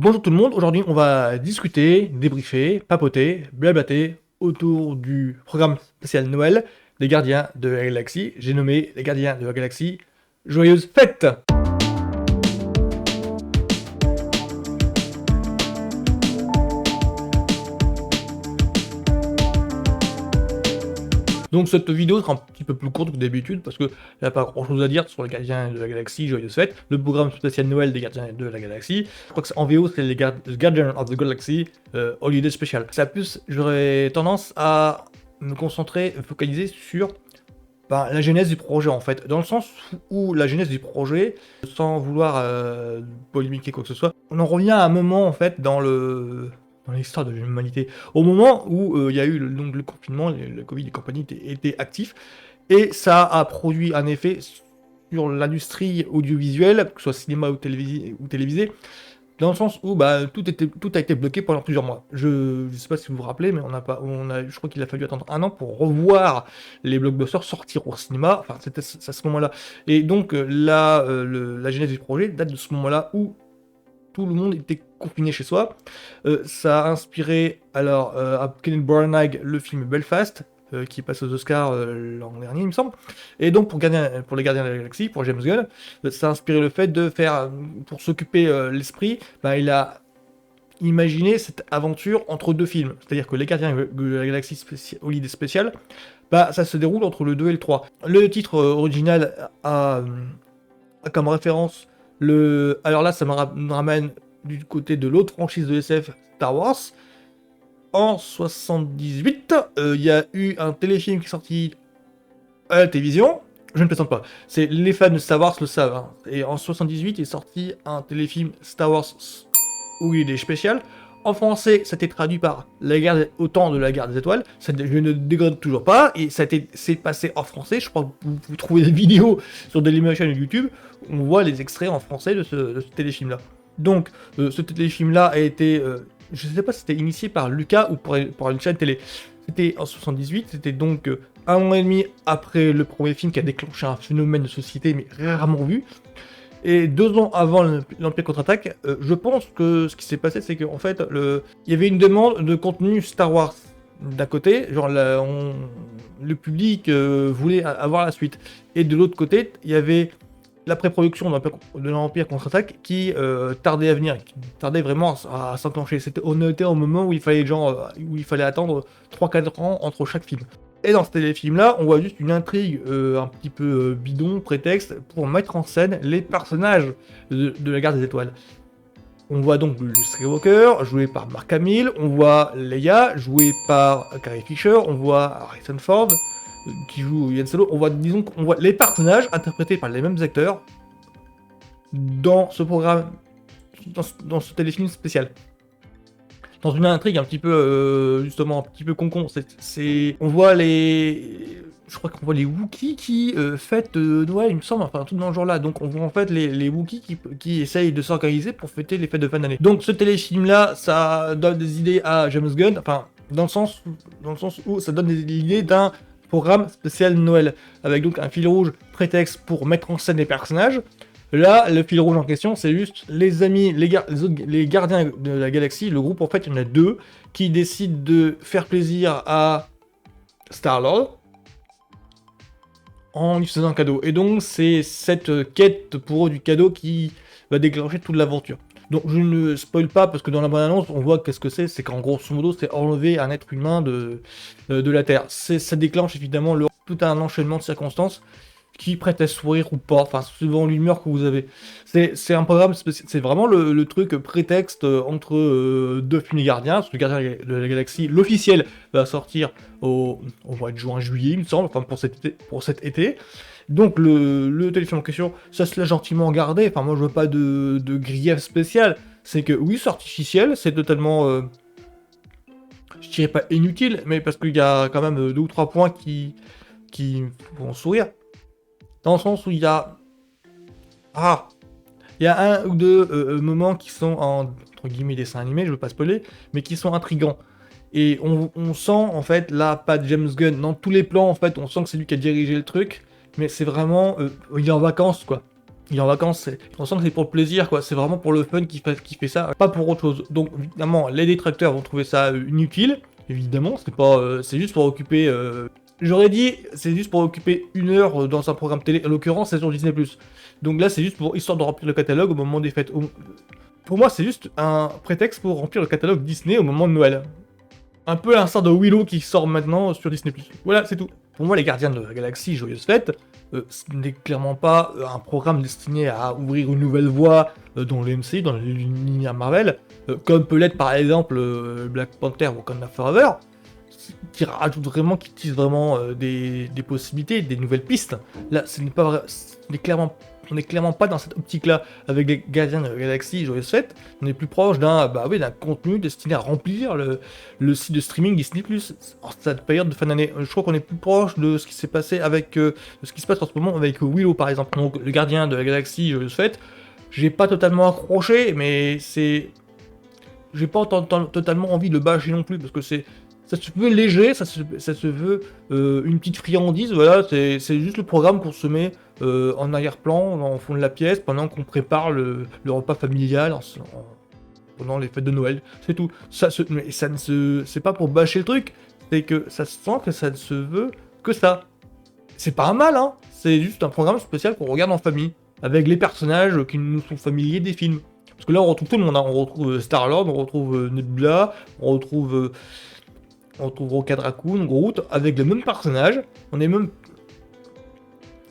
Bonjour tout le monde, aujourd'hui on va discuter, débriefer, papoter, blablater autour du programme spécial Noël des Gardiens de la Galaxie. J'ai nommé les Gardiens de la Galaxie. Joyeuses fêtes! Donc cette vidéo sera un petit peu plus courte que d'habitude parce qu'il n'y a pas grand chose à dire sur les Gardiens de la Galaxie, Joyeuses Fêtes, le programme spécial Noël des Gardiens de la Galaxie. Je crois que en VO c'est les Guardians of the Galaxy Holiday Special. Ça plus, j'aurais tendance à me concentrer, focaliser sur la genèse du projet en fait, dans le sens où la genèse du projet, sans vouloir polémiquer quoi que ce soit, on en revient à un moment en fait dans l'histoire de l'humanité, au moment où il y a eu le confinement, le Covid et compagnie étaient actifs, et ça a produit un effet sur l'industrie audiovisuelle, que ce soit cinéma ou télévisé, dans le sens où tout a été bloqué pendant plusieurs mois. Je sais pas si vous vous rappelez, mais je crois qu'il a fallu attendre un an pour revoir les blockbusters sortir au cinéma. Enfin, c'était à ce moment-là. Et donc la genèse du projet date de ce moment-là où tout le monde était confiné chez soi. Ça a inspiré à Kenneth Branagh le film Belfast, qui passe aux Oscars l'an dernier, il me semble. Et donc pour les Gardiens de la Galaxie, pour James Gunn, ça a inspiré le fait de faire, pour s'occuper l'esprit, il a imaginé cette aventure entre deux films. C'est-à-dire que les Gardiens de la Galaxie Holiday Special, ça se déroule entre le 2 et le 3. Le titre original a comme référence alors là, ça me ramène du côté de l'autre franchise de SF, Star Wars. En 78, il y a eu un téléfilm qui est sorti à la télévision. Je ne plaisante pas. Les fans de Star Wars le savent. Hein. Et en 78 est sorti un téléfilm Star Wars Holiday Special. En français, ça a été traduit par au temps de la guerre des étoiles. Je ne dégrade toujours pas. Et c'est passé en français. Je crois que vous trouvez des vidéos sur Dailymotion et YouTube. On voit les extraits en français de ce téléfilm-là. Donc, ce téléfilm-là a été... je ne sais pas si c'était initié par Lucas ou par une chaîne télé. C'était en 78. C'était donc un an et demi après le premier film qui a déclenché un phénomène de société, mais rarement vu. Et 2 ans avant l'Empire contre-attaque, je pense que ce qui s'est passé, c'est qu'en fait, il y avait une demande de contenu Star Wars d'un côté, genre le public voulait avoir la suite. Et de l'autre côté, il y avait la pré-production de l'Empire contre-attaque qui tardait à venir, qui tardait vraiment à s'enclencher. On était au moment où il fallait attendre 3-4 ans entre chaque film. Et dans ce téléfilm-là, on voit juste une intrigue un petit peu bidon, prétexte, pour mettre en scène les personnages de la Guerre des Étoiles. On voit donc Luke Skywalker, joué par Mark Hamill, on voit Leia, jouée par Carrie Fisher, on voit Harrison Ford, qui joue Han Solo. On voit les personnages interprétés par les mêmes acteurs dans ce programme, dans ce téléfilm spécial. Dans une intrigue un petit peu, justement, un petit peu concon. On voit je crois qu'on voit les Wookiees qui fêtent Noël, il me semble, enfin un truc dans le genre là. Donc on voit en fait les Wookiees qui essayent de s'organiser pour fêter les fêtes de fin d'année. Donc ce téléfilm là, ça donne des idées à James Gunn, enfin dans le sens où ça donne des idées d'un programme spécial Noël, avec donc un fil rouge prétexte pour mettre en scène les personnages. Là, le fil rouge en question, c'est juste les amis, les gardiens de la galaxie. Le groupe, en fait, il y en a 2 qui décident de faire plaisir à Star-Lord en lui faisant un cadeau. Et donc, c'est cette quête pour eux du cadeau qui va déclencher toute l'aventure. Donc, je ne spoil pas parce que dans la bande-annonce, on voit qu'est-ce que c'est. C'est qu'en grosso modo, c'est enlever un être humain de la Terre. Ça déclenche évidemment tout un enchaînement de circonstances qui prête à sourire ou pas, enfin suivant l'humeur que vous avez. C'est un programme spécial, c'est vraiment le truc prétexte entre 2 films gardiens, parce que le Gardien de la Galaxie, l'officiel, va sortir au mois de juin-juillet, il me semble, enfin pour cet été. Donc le téléfilm en question, ça se l'a gentiment gardé, enfin moi je veux pas de grief spécial, c'est que oui c'est artificiel, c'est totalement, je dirais pas inutile, mais parce qu'il y a quand même 2 ou 3 points qui vont sourire. Dans le sens où il y a un ou deux moments qui sont entre guillemets dessins animés, je veux pas spoiler, mais qui sont intrigants. Et on sent en fait la patte James Gunn dans tous les plans, en fait, on sent que c'est lui qui a dirigé le truc, mais c'est vraiment il est en vacances quoi. Il est en vacances, on sent que c'est pour le plaisir, quoi. C'est vraiment pour le fun qui fait ça, pas pour autre chose. Donc, évidemment, les détracteurs vont trouver ça inutile. Évidemment, c'est pas, c'est juste pour occuper. J'aurais dit, c'est juste pour occuper 1 heure dans un programme télé. En l'occurrence, c'est sur Disney+. Donc là, c'est juste pour histoire de remplir le catalogue au moment des fêtes. Pour moi, c'est juste un prétexte pour remplir le catalogue Disney au moment de Noël. Un peu à l'instar de Willow qui sort maintenant sur Disney+. Voilà, c'est tout. Pour moi, les Gardiens de la Galaxie, Joyeuse Fête, ce n'est clairement pas un programme destiné à ouvrir une nouvelle voie dans le MCU, dans l'univers Marvel, comme peut l'être par exemple Black Panther ou Wakanda Forever, qui rajoute vraiment, qui tisse vraiment des possibilités, des nouvelles pistes. Là, ce n'est pas vrai, on n'est clairement pas dans cette optique-là. Avec les Gardiens de la Galaxie, Joyeuse Fête, on est plus proche d'un d'un contenu destiné à remplir le site de streaming Disney+. En cette période de fin d'année, je crois qu'on est plus proche de ce qui s'est passé avec de ce qui se passe en ce moment avec Willow par exemple. Donc le Gardien de la Galaxie, Joyeuse Fête, j'ai pas totalement accroché, mais j'ai pas totalement envie de le bâcher non plus parce que ça se veut léger, ça se veut une petite friandise, voilà, c'est juste le programme qu'on se met en arrière-plan, en fond de la pièce, pendant qu'on prépare le repas familial pendant les fêtes de Noël, c'est tout. Mais ça ne c'est pas pour bâcher le truc, c'est que ça se sent que ça ne se veut que ça. C'est pas un mal, hein, c'est juste un programme spécial qu'on regarde en famille, avec les personnages qui nous sont familiers des films. Parce que là, on retrouve tout le monde, hein. On retrouve Star-Lord, on retrouve Nebula, on retrouve Rocket Raccoon, Groot, avec le même personnage. On est même.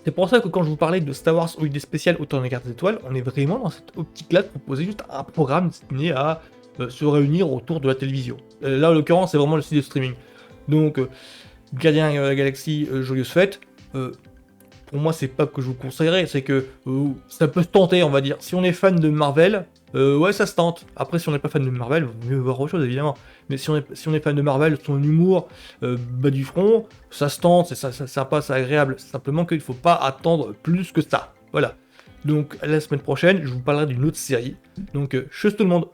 C'est pour ça que quand je vous parlais de Star Wars ou idée spéciale autant des cartes étoiles, on est vraiment dans cette optique-là de proposer juste un programme destiné à se réunir autour de la télévision. Là, en l'occurrence, c'est vraiment le site de streaming. Donc, Gardien de la Galaxie, Joyeuse Fête. Pour moi, c'est pas que je vous conseillerais, c'est que ça peut se tenter, on va dire. Si on est fan de Marvel, ouais, ça se tente. Après, si on n'est pas fan de Marvel, vaut mieux voir autre chose, évidemment. Mais si on est fan de Marvel, son humour bas du front, ça se tente, c'est sympa, c'est agréable. C'est simplement qu'il faut pas attendre plus que ça. Voilà. Donc, la semaine prochaine, je vous parlerai d'une autre série. Donc, cheers tout le monde!